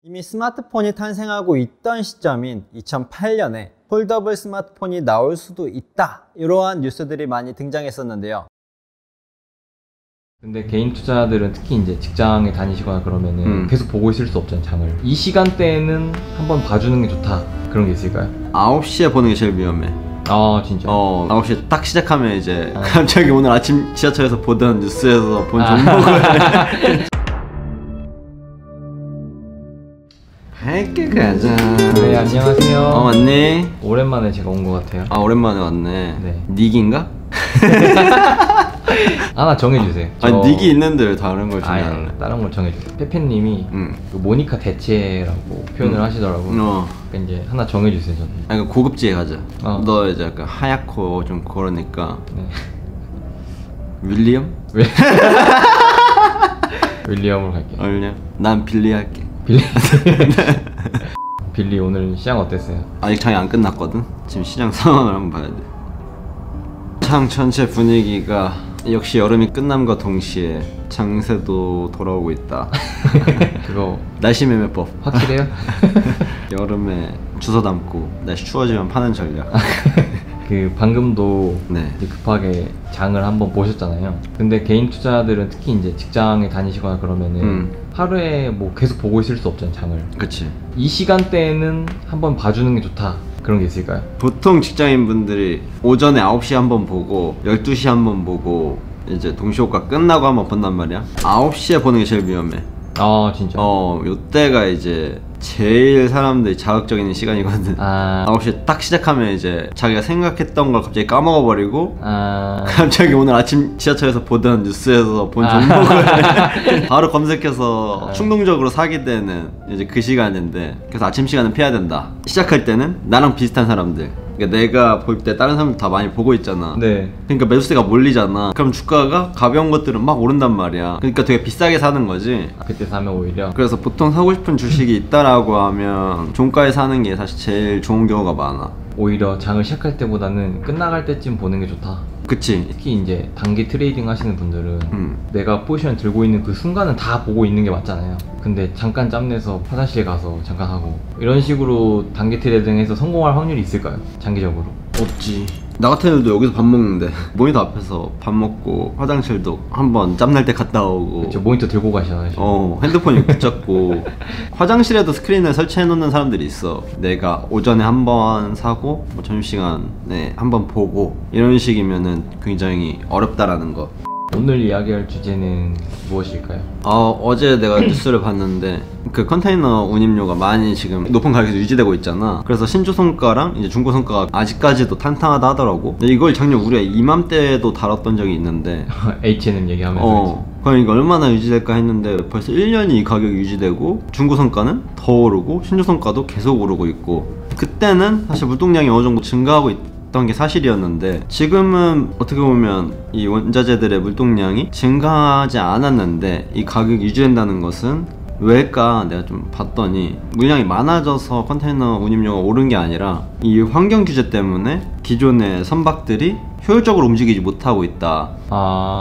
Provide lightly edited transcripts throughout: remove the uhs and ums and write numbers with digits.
이미 스마트폰이 탄생하고 있던 시점인 2008년에 폴더블 스마트폰이 나올 수도 있다, 이러한 뉴스들이 많이 등장했었는데요. 근데 개인 투자들은 특히 이제 직장에 다니시거나 그러면은 계속 보고 있을 수 없잖아요, 장을. 이 시간대에는 한번 봐주는 게 좋다, 그런 게 있을까요? 9시에 보는 게 제일 위험해. 아 진짜? 9시에 딱 시작하면 이제 갑자기 오늘 아침 지하철에서 보던 뉴스에서 본 종목을 할게 가자. 네, 안녕하세요. 왔니? 오랜만에 제가 온 것 같아요. 아, 오랜만에 왔네. 네. 닉인가? 하나 정해주세요. 아니 닉이 있는데 왜 다른 걸 정해달래? 다른 걸 정해주세요. 페페님이 그 모니카 대체라고 표현을 하시더라고요. 그러니까 이제 하나 정해주세요. 저는. 아니 고급지에 가자. 너 이제 약간 하얗고 좀 그러니까. 네. 윌리엄? 윌리엄으로 갈게요. 윌리엄? 난 빌리 할게. 빌리? 빌리 오늘 시장 어땠어요? 아직 장이 안 끝났거든? 지금 시장 상황을 한번 봐야 돼. 장 전체 분위기가 역시 여름이 끝남과 동시에 장세도 돌아오고 있다. 그거 날씨 매매법 확실해요? 여름에 주워 담고 날씨 추워지면 파는 전략. 그 방금도 네. 급하게 장을 한번 보셨잖아요. 근데 개인 투자들은 특히 이제 직장에 다니시거나 그러면은 하루에 뭐 계속 보고 있을 수 없잖아요, 장을. 그치. 이 시간대에는 한번 봐주는 게 좋다, 그런 게 있을까요? 보통 직장인분들이 오전에 9시에 한번 보고 12시에 한번 보고 이제 동시호가 끝나고 한번 본단 말이야. 9시에 보는 게 제일 위험해. 아 진짜? 요때가 이제 제일 사람들이 자극적인 시간이거든. 9시에 딱 시작하면 이제 자기가 생각했던 걸 갑자기 까먹어버리고 갑자기 오늘 아침 지하철에서 보던 뉴스에서 본 종목을 바로 검색해서 충동적으로 사게 되는 이제 그 시간인데, 그래서 아침 시간은 피해야 된다. 시작할 때는 나랑 비슷한 사람들, 그러니까 내가 볼 때 다른 사람들 다 많이 보고 있잖아. 네. 그러니까 매수세가 몰리잖아. 그럼 주가가 가벼운 것들은 막 오른단 말이야. 그러니까 되게 비싸게 사는 거지. 그때 사면 오히려. 그래서 보통 사고 싶은 주식이 있다라고 하면 종가에 사는 게 사실 제일 좋은 경우가 많아. 오히려 장을 시작할 때보다는 끝나갈 때쯤 보는 게 좋다. 그치. 특히 이제 단기 트레이딩 하시는 분들은 내가 포지션 들고 있는 그 순간은 다 보고 있는 게 맞잖아요. 근데 잠깐 짬내서 화장실에 가서 잠깐 하고 이런 식으로 단기 트레이딩에서 성공할 확률이 있을까요? 장기적으로? 없지. 나 같은 애들도 여기서 밥 먹는데 모니터 앞에서 밥 먹고 화장실도 한번 짬날 때 갔다 오고. 그쵸, 모니터 들고 가셔야죠. 핸드폰이 붙잡고 화장실에도 스크린을 설치해 놓는 사람들이 있어. 내가 오전에 한번 사고 뭐 점심시간에 한번 보고 이런 식이면은 굉장히 어렵다라는 거. 오늘 이야기할 주제는 무엇일까요? 어제 내가 뉴스를 봤는데 그 컨테이너 운임료가 많이 지금 높은 가격에서 유지되고 있잖아. 그래서 신주성가랑 이제 중고성가가 아직까지도 탄탄하다 하더라고. 근데 이걸 작년 우리가 이맘때도 다뤘던 적이 있는데 H&M 얘기하면서 그럼 이거 얼마나 유지될까 했는데 벌써 1년이 이 가격이 유지되고 중고성가는 더 오르고 신주성가도 계속 오르고 있고, 그때는 사실 물동량이 어느 정도 증가하고 게 사실이었는데 지금은 어떻게 보면 이 원자재들의 물동량이 증가하지 않았는데 이 가격이 유지된다는 것은 왜일까 내가 좀 봤더니, 물량이 많아져서 컨테이너 운임료가 오른 게 아니라 이 환경 규제 때문에 기존의 선박들이 효율적으로 움직이지 못하고 있다.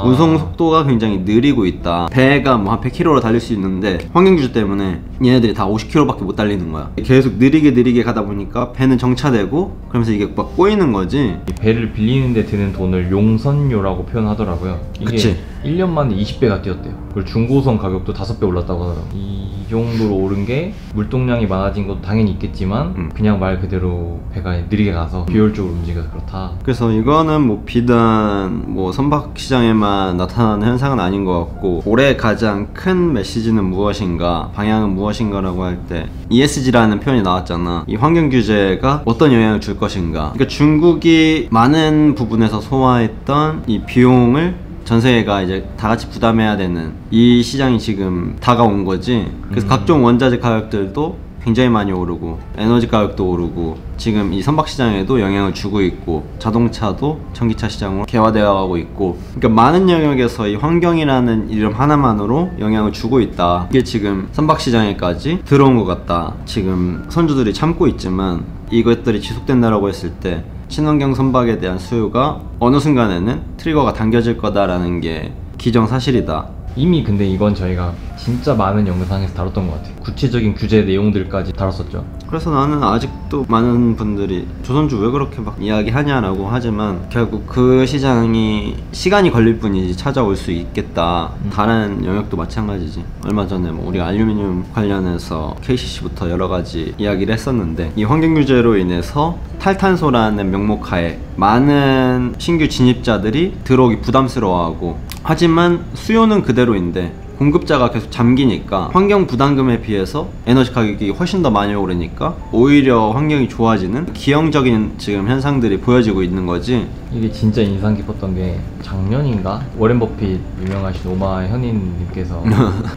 운송 속도가 굉장히 느리고 있다. 배가 뭐 한 100km로 달릴 수 있는데 환경 규제 때문에 얘네들이 다 50km밖에 못 달리는 거야. 계속 느리게 가다 보니까 배는 정차되고 그러면서 이게 막 꼬이는 거지. 이 배를 빌리는데 드는 돈을 용선료라고 표현하더라고요. 이게 그치. 1년 만에 20배가 뛰었대요. 그리고 중고선 가격도 5배 올랐다고 하더라고요. 이 정도로 오른 게 물동량이 많아진 것도 당연히 있겠지만 그냥 말 그대로 배가 느리게 가서 비효율적으로 움직여서 그렇다. 그래서 이거는 뭐 비단 뭐 선박 시장에만 나타나는 현상은 아닌 것 같고, 올해 가장 큰 메시지는 무엇인가, 방향은 무엇인가 라고 할 때 ESG라는 표현이 나왔잖아. 이 환경 규제가 어떤 영향을 줄 것인가. 그러니까 중국이 많은 부분에서 소화했던 이 비용을 전 세계가 이제 다 같이 부담해야 되는 이 시장이 지금 다가온 거지. 그래서 각종 원자재 가격들도 굉장히 많이 오르고 에너지 가격도 오르고 지금 이 선박 시장에도 영향을 주고 있고 자동차도 전기차 시장으로 개화되어 가고 있고, 그러니까 많은 영역에서 이 환경이라는 이름 하나만으로 영향을 주고 있다. 이게 지금 선박 시장에까지 들어온 것 같다. 지금 선주들이 참고 있지만 이것들이 지속된다라고 했을 때 친환경 선박에 대한 수요가 어느 순간에는 트리거가 당겨질 거다라는 게 기정사실이다. 이미 근데 이건 저희가 진짜 많은 영상에서 다뤘던 것 같아요. 구체적인 규제 내용들까지 다뤘었죠. 그래서 나는 아직도 많은 분들이 조선주 왜 그렇게 막 이야기하냐라고 하지만 결국 그 시장이 시간이 걸릴 뿐이지 찾아올 수 있겠다. 다른 영역도 마찬가지지. 얼마 전에 뭐 우리가 알루미늄 관련해서 KCC부터 여러 가지 이야기를 했었는데 이 환경 규제로 인해서 탈탄소라는 명목하에 많은 신규 진입자들이 들어오기 부담스러워하고 하지만 수요는 그대로인데 공급자가 계속 잠기니까 환경 부담금에 비해서 에너지 가격이 훨씬 더 많이 오르니까 오히려 환경이 좋아지는 기형적인 지금 현상들이 보여지고 있는 거지. 이게 진짜 인상 깊었던 게 작년인가 워렌 버핏 유명하신 오마 현인님께서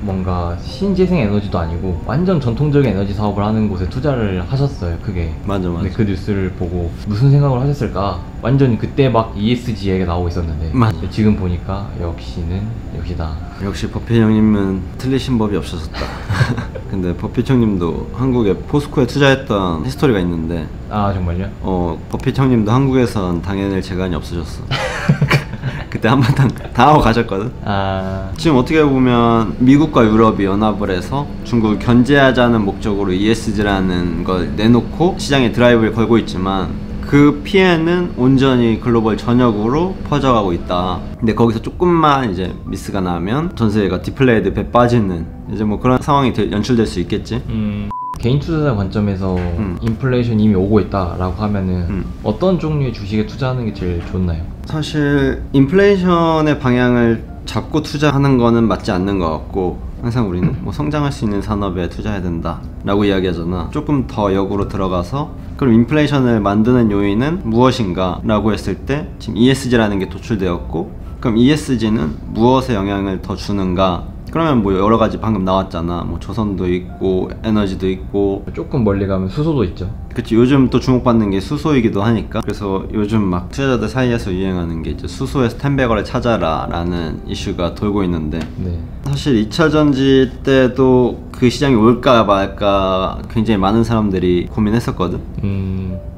뭔가 신재생 에너지도 아니고 완전 전통적인 에너지 사업을 하는 곳에 투자를 하셨어요. 크게. 맞아. 근데 그 뉴스를 보고 무슨 생각을 하셨을까? 완전 그때 막 ESG 얘기가 나오고 있었는데 근데 지금 보니까 역시다. 역시 버핏 형님은 틀리신 법이 없어졌다. 근데 버핏 형님도 한국에 포스코에 투자했던 히스토리가 있는데 아 정말요? 버핏 형님도 한국에선 당해낼 재간이 없어졌어. 그때 한바탕 다 하고 가셨거든. 지금 어떻게 보면 미국과 유럽이 연합을 해서 중국을 견제하자는 목적으로 ESG라는 걸 내놓고 시장에 드라이브를 걸고 있지만 그 피해는 온전히 글로벌 전역으로 퍼져가고 있다. 근데 거기서 조금만 이제 미스가 나면 전 세계가 디플레이드 배 빠지는 이제 뭐 그런 상황이 연출될 수 있겠지. 개인 투자자 관점에서 인플레이션이 이미 오고 있다라고 하면은 어떤 종류의 주식에 투자하는 게 제일 좋나요? 사실 인플레이션의 방향을 잡고 투자하는 거는 맞지 않는 것 같고 항상 우리는 뭐 성장할 수 있는 산업에 투자해야 된다 라고 이야기하잖아. 조금 더 역으로 들어가서 그럼 인플레이션을 만드는 요인은 무엇인가 라고 했을 때 지금 ESG라는 게 도출되었고 그럼 ESG는 무엇에 영향을 더 주는가? 그러면 뭐 여러 가지 방금 나왔잖아. 뭐 조선도 있고 에너지도 있고 조금 멀리 가면 수소도 있죠. 그치. 요즘 또 주목받는 게 수소이기도 하니까. 그래서 요즘 막 투자자들 사이에서 유행하는 게 이제 수소에서 텐베거를 찾아라 라는 이슈가 돌고 있는데 사실 2차 전지 때도 그 시장이 올까 말까 굉장히 많은 사람들이 고민했었거든.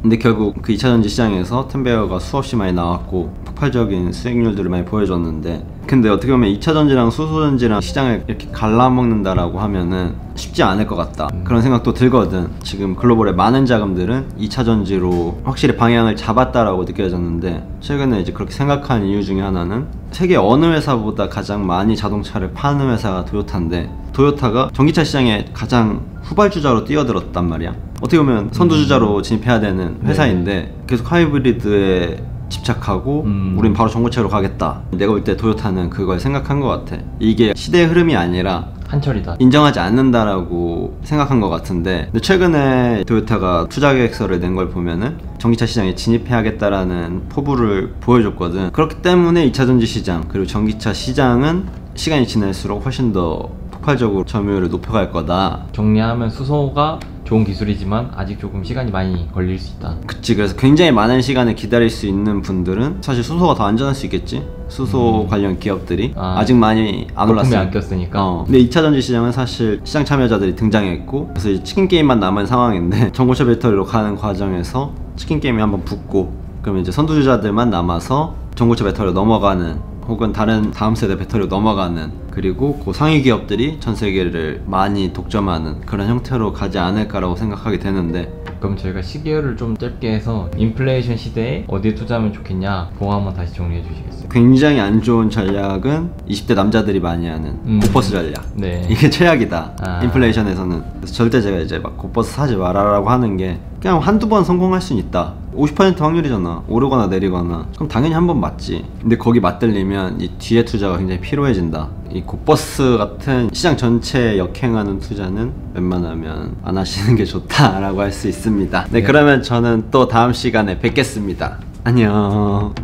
근데 결국 그 2차 전지 시장에서 텐베거가 수없이 많이 나왔고 폭발적인 수익률들을 많이 보여줬는데 근데 어떻게 보면 2차 전지랑 수소 전지랑 시장을 이렇게 갈라먹는다라고 하면은 쉽지 않을 것 같다. 그런 생각도 들거든. 지금 글로벌의 많은 자금들은 2차 전지로 확실히 방향을 잡았다라고 느껴졌는데 최근에 이제 그렇게 생각하는 이유 중에 하나는 세계 어느 회사보다 가장 많이 자동차를 파는 회사가 토요타인데 토요타가 전기차 시장에 가장 후발주자로 뛰어들었단 말이야. 어떻게 보면 선두주자로 진입해야 되는 회사인데 계속 하이브리드에 집착하고 우린 바로 전고체로 가겠다. 내가 볼 때 토요타는 그걸 생각한 것 같아. 이게 시대의 흐름이 아니라 한철이다. 인정하지 않는다라고 생각한 것 같은데 근데 최근에 토요타가 투자 계획서를 낸 걸 보면은 전기차 시장에 진입해야겠다라는 포부를 보여줬거든. 그렇기 때문에 2차 전지 시장 그리고 전기차 시장은 시간이 지날수록 훨씬 더 폭발적으로 점유율을 높여갈 거다. 정리하면 수소가 좋은 기술이지만 아직 조금 시간이 많이 걸릴 수 있다. 그치. 그래서 굉장히 많은 시간을 기다릴 수 있는 분들은 사실 수소가 더 안전할 수 있겠지. 수소 관련 기업들이 아직 많이 안 올랐으니까. 안 꼈으니까. 근데 2차 전지 시장은 사실 시장 참여자들이 등장했고 그래서 이제 치킨 게임만 남은 상황인데 전고체 배터리로 가는 과정에서 치킨 게임이 한번 붙고 그러면 이제 선두주자들만 남아서 전고체 배터리로 넘어가는 혹은 다음 세대 배터리로 넘어가는 그리고 그 상위 기업들이 전 세계를 많이 독점하는 그런 형태로 가지 않을까라고 생각하게 되는데 그럼 저희가 시계열을 좀 짧게 해서 인플레이션 시대에 어디에 투자하면 좋겠냐 그거 한번 다시 정리해 주시겠어요? 굉장히 안 좋은 전략은 20대 남자들이 많이 하는 곧버스 전략. 이게 최악이다. 인플레이션에서는. 그래서 절대 제가 이제 막 곧버스 사지 말아라고 하는 게 그냥 한두 번 성공할 수는 있다. 50% 확률이잖아. 오르거나 내리거나. 그럼 당연히 한 번 맞지. 근데 거기 맞들리면 이 뒤에 투자가 굉장히 피로해진다. 이 곧버스 같은 시장 전체에 역행하는 투자는 웬만하면 안 하시는 게 좋다라고 할 수 있습니다. 네, 그러면 저는 또 다음 시간에 뵙겠습니다. 안녕.